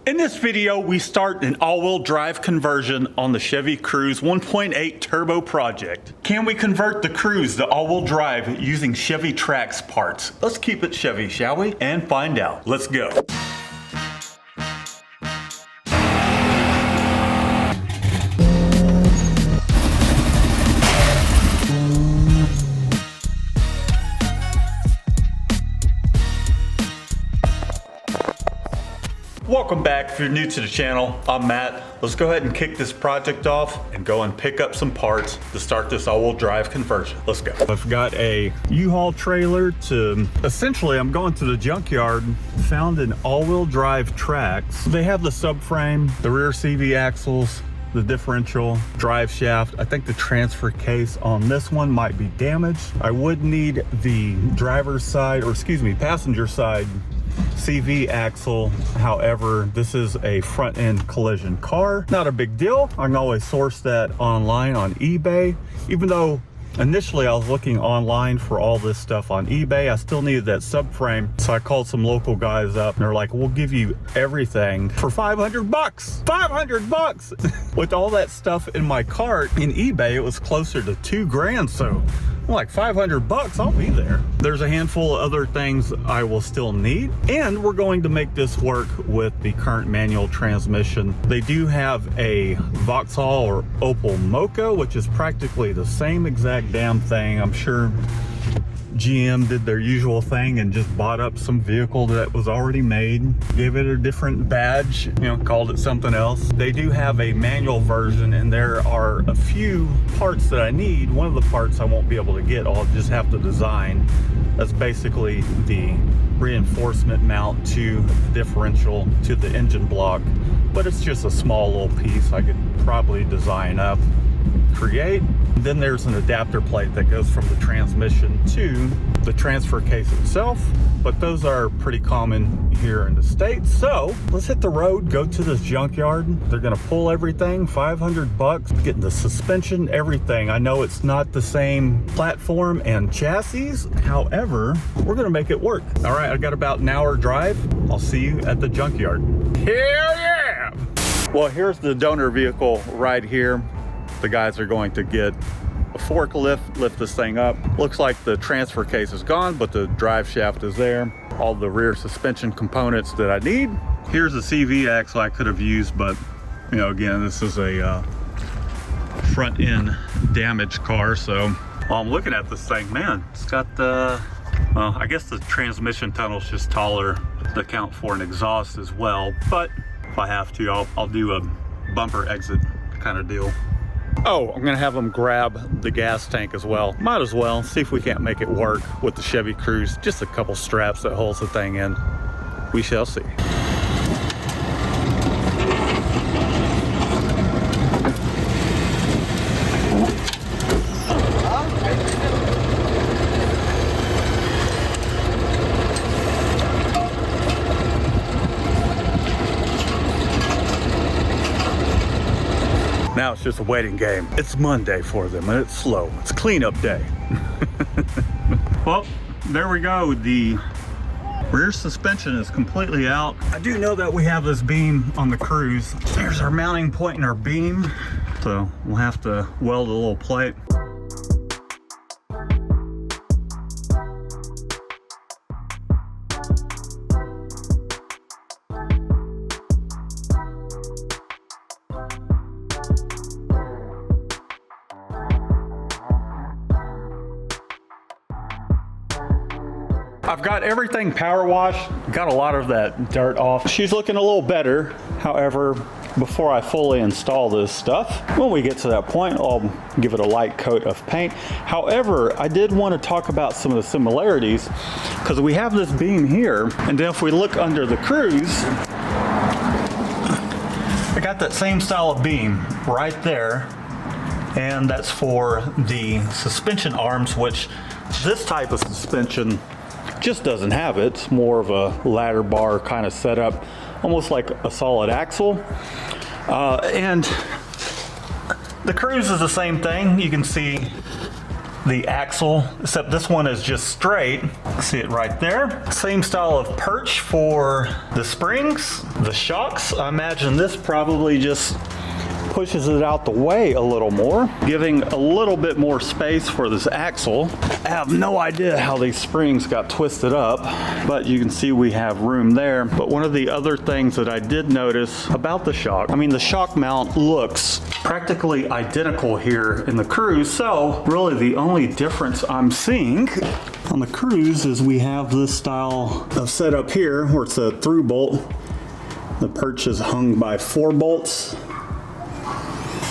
In this video, we start an all-wheel drive conversion on the Chevy Cruze 1.8 turbo project. Can we convert the Cruze to all-wheel drive using Chevy Trax parts? Let's keep it Chevy, shall we? And find out. Let's go. Welcome back. If you're new to the channel, I'm Matt. Let's go ahead and kick this project off and go and pick up some parts to start this all-wheel drive conversion. Let's go. I've got a U-Haul trailer to, essentially I'm going to the junkyard, found an all-wheel drive Trax. They have the subframe, the rear CV axles, the differential, drive shaft. I think the transfer case on this one might be damaged. I would need the driver's side, or excuse me, passenger side CV axle. However, this is a front end collision car. Not a big deal. I can always source that online on eBay. Even though initially I was looking online for all this stuff on eBay, I still needed that subframe. So I called some local guys up and they're like, we'll give you everything for 500 bucks. 500 bucks! With all that stuff in my cart in eBay, it was closer to 2 grand. So I'm like, 500 bucks, I'll be there. There's a handful of other things I will still need, and we're going to make this work with the current manual transmission. They do have a Vauxhall or Opel Mocha, which is practically the same exact damn thing. I'm sure GM did their usual thing and just bought up some vehicle that was already made, gave it a different badge, you know, called it something else. They do have a manual version, and there are a few parts that I need. One of the parts I won't be able to get, I'll just have to design. That's basically the reinforcement mount to the differential to the engine block, but it's just a small little piece I could probably design up, create. Then there's an adapter plate that goes from the transmission to the transfer case itself, but those are pretty common here in the States. So let's hit the road, go to this junkyard. They're gonna pull everything, 500 bucks, getting the suspension, everything. I know it's not the same platform and chassis, however, we're gonna make it work. All right, I got about an hour drive. I'll see you at the junkyard. Hell yeah! Well, here's the donor vehicle right here. The guys are going to get a forklift, lift this thing up. Looks like the transfer case is gone, but the drive shaft is there. All the rear suspension components that I need. Here's the CV axle I could have used, but you know, again, this is a front end damaged car. So while I'm looking at this thing, man, it's got the, well, I guess the transmission tunnel's just taller to account for an exhaust as well. But if I have to, I'll do a bumper exit kind of deal. Oh, I'm gonna have them grab the gas tank as well. Might as well see if we can't make it work with the Chevy Cruze. Just a couple straps that holds the thing in. We shall see. Now it's just a waiting game. It's Monday for them and it's slow. It's cleanup day. Well, there we go. The rear suspension is completely out. I do know that we have this beam on the Cruze. There's our mounting point in our beam. So we'll have to weld a little plate. I've got everything power washed, got a lot of that dirt off. She's looking a little better. However, before I fully install this stuff, when we get to that point, I'll give it a light coat of paint. However, I did want to talk about some of the similarities because we have this beam here, and then if we look under the Cruze, I got that same style of beam right there, and that's for the suspension arms, which this type of suspension just doesn't have it. It's more of a ladder bar kind of setup, almost like a solid axle. And the Cruze is the same thing. You can see the axle, except this one is just straight. See it right there. Same style of perch for the springs. the shocks, I imagine this probably just pushes it out the way a little more, giving a little bit more space for this axle. I have no idea how these springs got twisted up, but you can see we have room there. But one of the other things that I did notice about the shock, I mean, the shock mount looks practically identical here in the Cruze, so really the only difference I'm seeing on the Cruze is we have this style of setup here where it's a through bolt. The perch is hung by 4 bolts.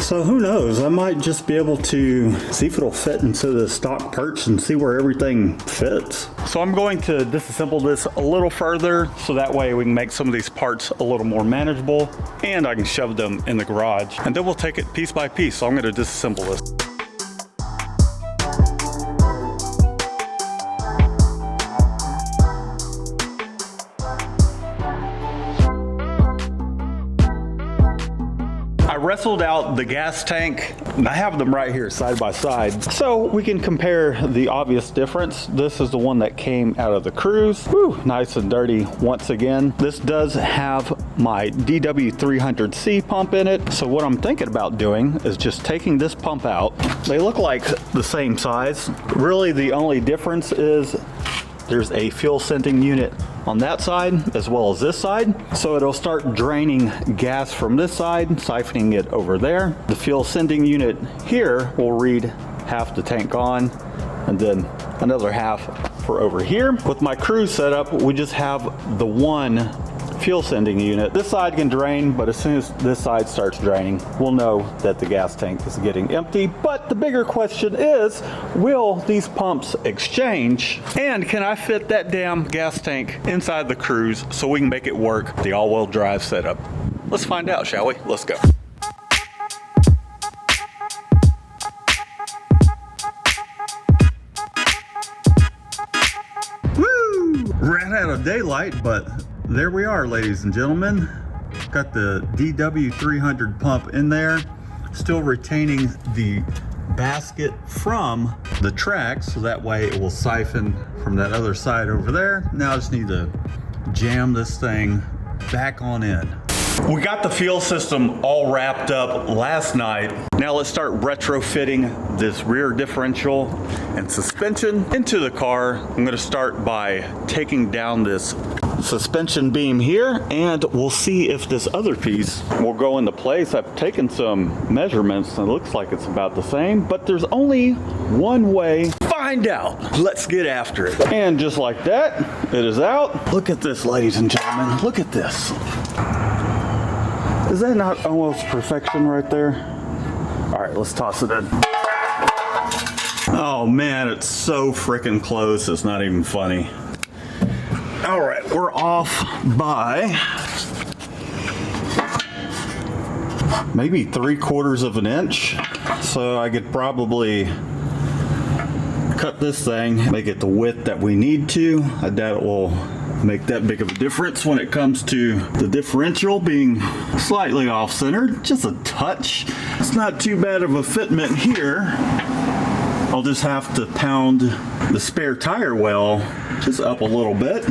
So who knows, I might just be able to see if it'll fit into the stock perch and see where everything fits. So I'm going to disassemble this a little further so that way we can make some of these parts a little more manageable and I can shove them in the garage. And then we'll take it piece by piece. So I'm going to disassemble this. I wrestled out the gas tank, and I have them right here side by side, so we can compare the obvious difference. This is the one that came out of the Cruze. Whew, nice and dirty once again. This does have my DW300C pump in it, so what I'm thinking about doing is just taking this pump out. They look like the same size. Really, the only difference is there's a fuel sending unit on that side as well as this side. So it'll start draining gas from this side, siphoning it over there. The fuel sending unit here will read half the tank on and then another half for over here. With my Cruze setup, we just have the one fuel sending unit. This side can drain, but as soon as this side starts draining, we'll know that the gas tank is getting empty. But the bigger question is, will these pumps exchange? And can I fit that damn gas tank inside the Cruze so we can make it work, the all-wheel drive setup? Let's find out, shall we? Let's go. Woo! Ran out of daylight, but there we are, ladies and gentlemen. Got the DW300 pump in there, still retaining the basket from the Trax, so that way it will siphon from that other side over there. Now I just need to jam this thing back on in. We got the fuel system all wrapped up last night. Now let's start retrofitting this rear differential and suspension into the car. I'm gonna start by taking down this suspension beam here, and we'll see if this other piece will go into place. I've taken some measurements and it looks like it's about the same, but there's only one way to find out. Let's get after it. And just like that, it is out. Look at this, ladies and gentlemen. Look at this. Is that not almost perfection right there? All right, let's toss it in. Oh man, it's so freaking close, it's not even funny. All right, we're off by maybe 3/4 of an inch. So I could probably cut this thing, make it the width that we need to. I doubt it will make that big of a difference when it comes to the differential being slightly off-centered, just a touch. It's not too bad of a fitment here. I'll just have to pound the spare tire well just up a little bit.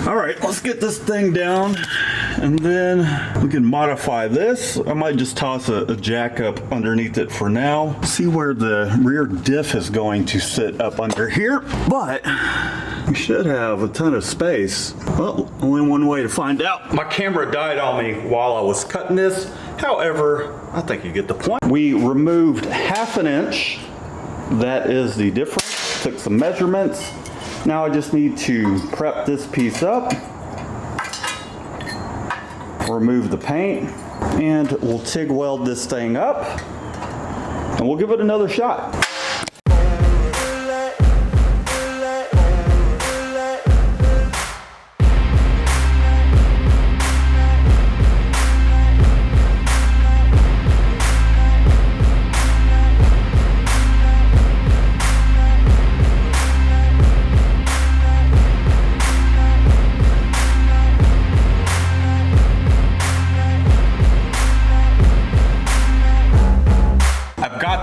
All right, let's get this thing down and then we can modify this. I might just toss a jack up underneath it for now. See where the rear diff is going to sit up under here, but we should have a ton of space. Well, only one way to find out. My camera died on me while I was cutting this. However, I think you get the point. We removed 1/2 inch. That is the difference. Took some measurements. Now I just need to prep this piece up, remove the paint, and we'll TIG weld this thing up, and we'll give it another shot.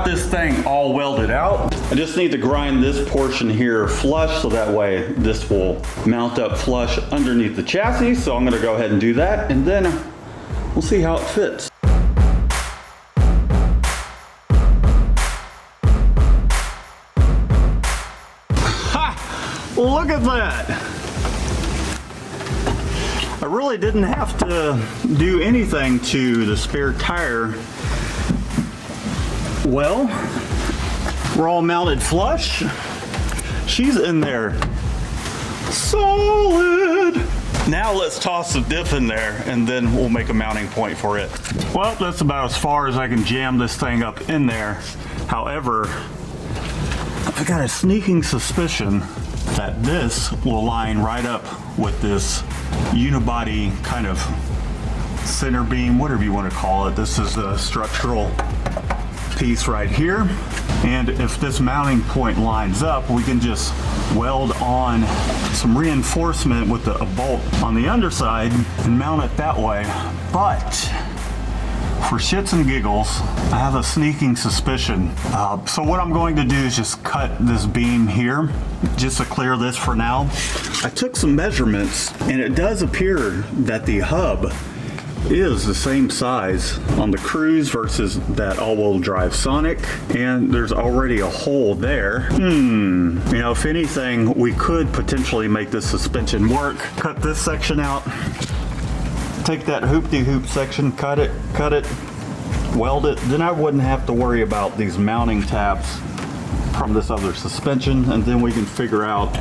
This thing all welded out. I just need to grind this portion here flush so that way this will mount up flush underneath the chassis. So I'm gonna go ahead and do that, and then we'll see how it fits. Ha! Look at that! I really didn't have to do anything to the spare tire. Well, we're all mounted flush. She's in there solid. Now let's toss the diff in there and then we'll make a mounting point for it. Well, that's about as far as I can jam this thing up in there. However, I got a sneaking suspicion that this will line right up with this unibody kind of center beam, whatever you want to call it. This is the structural piece right here. And if this mounting point lines up, we can just weld on some reinforcement with a bolt on the underside and mount it that way. But for shits and giggles, I have a sneaking suspicion. So what I'm going to do is just cut this beam here, just to clear this for now. I took some measurements, and it does appear that the hub is the same size on the Cruze versus that all-wheel drive Sonic, and there's already a hole there. You know, if anything, we could potentially make this suspension work. Cut this section out. Take that hoop-de-hoop section, cut it, weld it. Then I wouldn't have to worry about these mounting tabs from this other suspension, and then we can figure out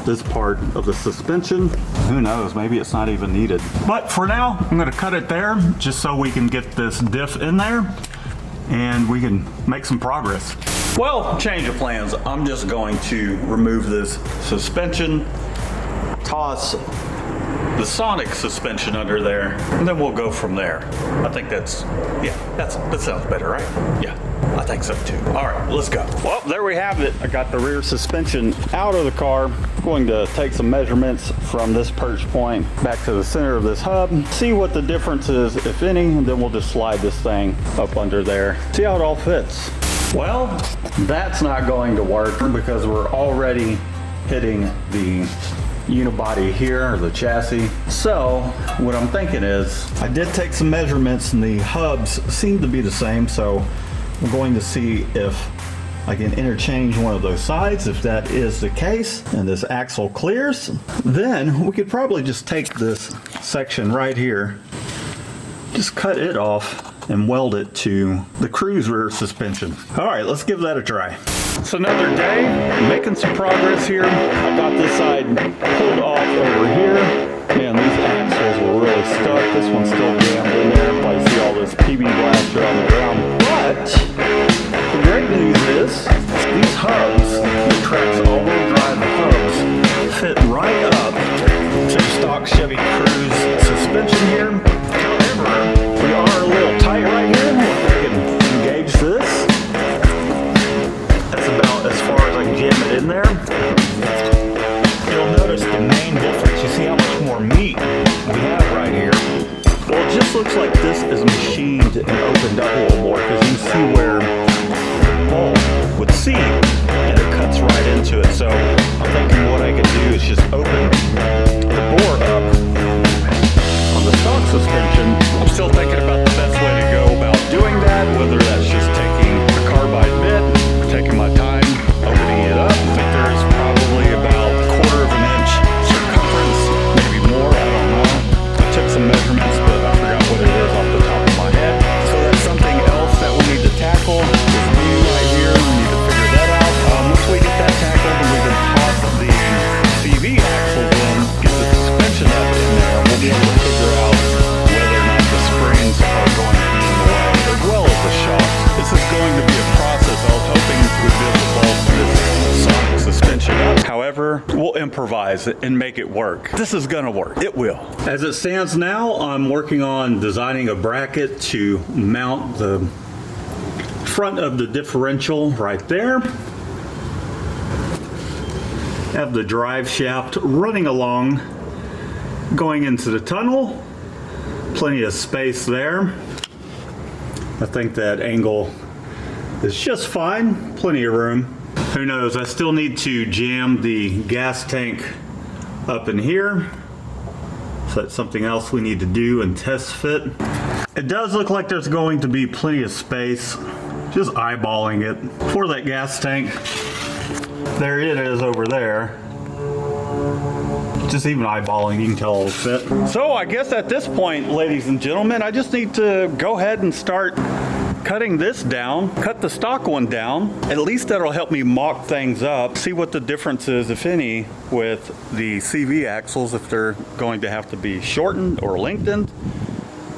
this part of the suspension. Who knows, maybe it's not even needed. But for now, I'm gonna cut it there just so we can get this diff in there and we can make some progress. Well, change of plans. I'm just going to remove this suspension, toss the Sonic suspension under there, and then we'll go from there. I think that's, yeah, that sounds better, right? Yeah, I think so too. All right, let's go. Well, there we have it. I got the rear suspension out of the car. I'm going to take some measurements from this perch point back to the center of this hub, see what the difference is, if any, and then we'll just slide this thing up under there. See how it all fits. Well, that's not going to work because we're already hitting the unibody here, or the chassis. So what I'm thinking is, I did take some measurements and the hubs seem to be the same, so I'm going to see if I can interchange one of those sides. If that is the case and this axle clears, then we could probably just take this section right here, just cut it off and weld it to the Cruze rear suspension. All right, let's give that a try. It's another day, making some progress here. I got this side pulled off over here. Man, these axles were really stuck. This one's still jammed in there. You probably see all this PB blaster on the ground. But the great news is these hubs, the Trax all-wheel drive hubs, fit right up to the stock Chevy Cruze suspension here. However, we are a little tight right here. I can engage this. That's about as far as I can jam it in there. You'll notice the main difference. You see how much more meat we have right here. Well, it just looks like this is machined and opened up a little more, because you can see where the bolt would see, and it cuts right into it. So I'm thinking what I could do is just open the bore up on the stock suspension. I'm still thinking about the best way to go about doing that, whether that's just taking a carbide bit, or taking my time opening it up. I think there's probably about 1/4 of an inch circumference, maybe more, I don't know. I took some measurements, but I forgot what it is off the top of my head. So that's something else that we need to tackle. This view right here, we need to figure that out. Once we get that tackled, then we can toss the CV axles in, get the suspension up in there, and we'll be able to figure out whether or not the springs are going to be in the way, as well as the shocks. This is going to be a process. I was hoping we'd be able to bolt this Sonic suspension up. However, we'll improvise it and make it work. This is gonna work. It will. As it stands now, I'm working on designing a bracket to mount the front of the differential right there. Have the drive shaft running along, going into the tunnel. Plenty of space there. I think that angle is just fine, plenty of room. Who knows, I still need to jam the gas tank up in here. So that's something else we need to do and test fit. It does look like there's going to be plenty of space, just eyeballing it, for that gas tank. There it is over there. Just even eyeballing, you can tell it'll fit. So I guess at this point, ladies and gentlemen, I just need to go ahead and start cutting this down, cut the stock one down. At least that'll help me mock things up, see what the difference is, if any, with the CV axles, if they're going to have to be shortened or lengthened.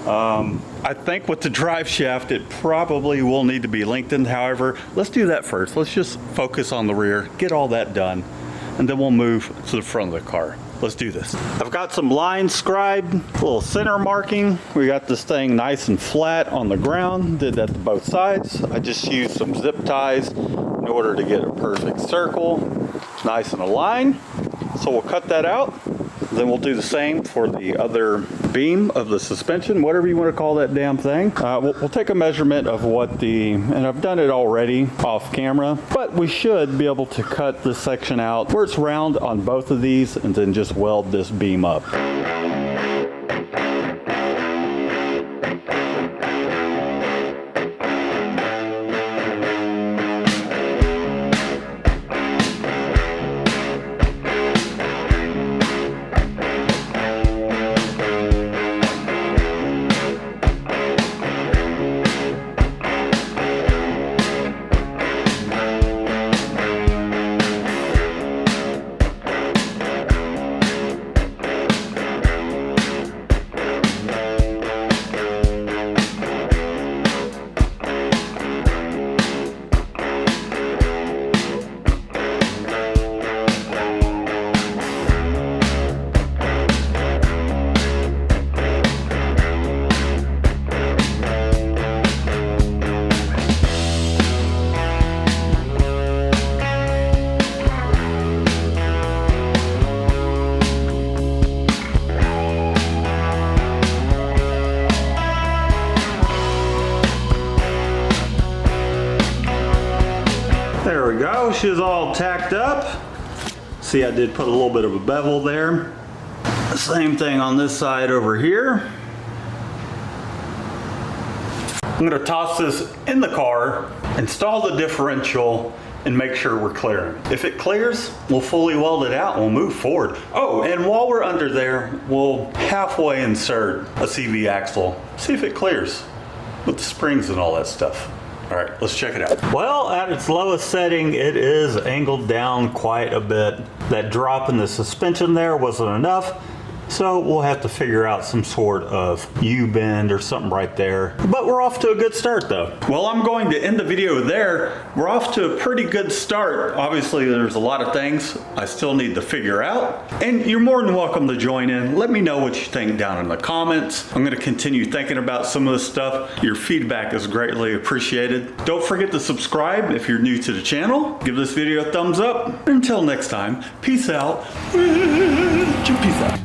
I think with the drive shaft, it probably will need to be lengthened. However, let's do that first. Let's just focus on the rear, get all that done, and then we'll move to the front of the car. Let's do this. I've got some lines scribed, a little center marking. We got this thing nice and flat on the ground. Did that to both sides. I just used some zip ties in order to get a perfect circle, nice and aligned. So we'll cut that out. Then we'll do the same for the other beam of the suspension, whatever you want to call that damn thing. We'll take a measurement of what and I've done it already off camera, but we should be able to cut this section out where it's round on both of these and then just weld this beam up. There we go, she's all tacked up. See, I did put a little bit of a bevel there. Same thing on this side over here. I'm gonna toss this in the car, install the differential, and make sure we're clearing. If it clears, we'll fully weld it out and we'll move forward. Oh, and while we're under there, we'll halfway insert a CV axle. See if it clears with the springs and all that stuff. All right, let's check it out. Well, at its lowest setting, it is angled down quite a bit. That drop in the suspension there wasn't enough, so we'll have to figure out some sort of U-bend or something right there. But we're off to a good start though. Well, I'm going to end the video there. We're off to a pretty good start. Obviously, there's a lot of things I still need to figure out. And you're more than welcome to join in. Let me know what you think down in the comments. I'm gonna continue thinking about some of this stuff. Your feedback is greatly appreciated. Don't forget to subscribe if you're new to the channel. Give this video a thumbs up. Until next time, peace out. Peace out.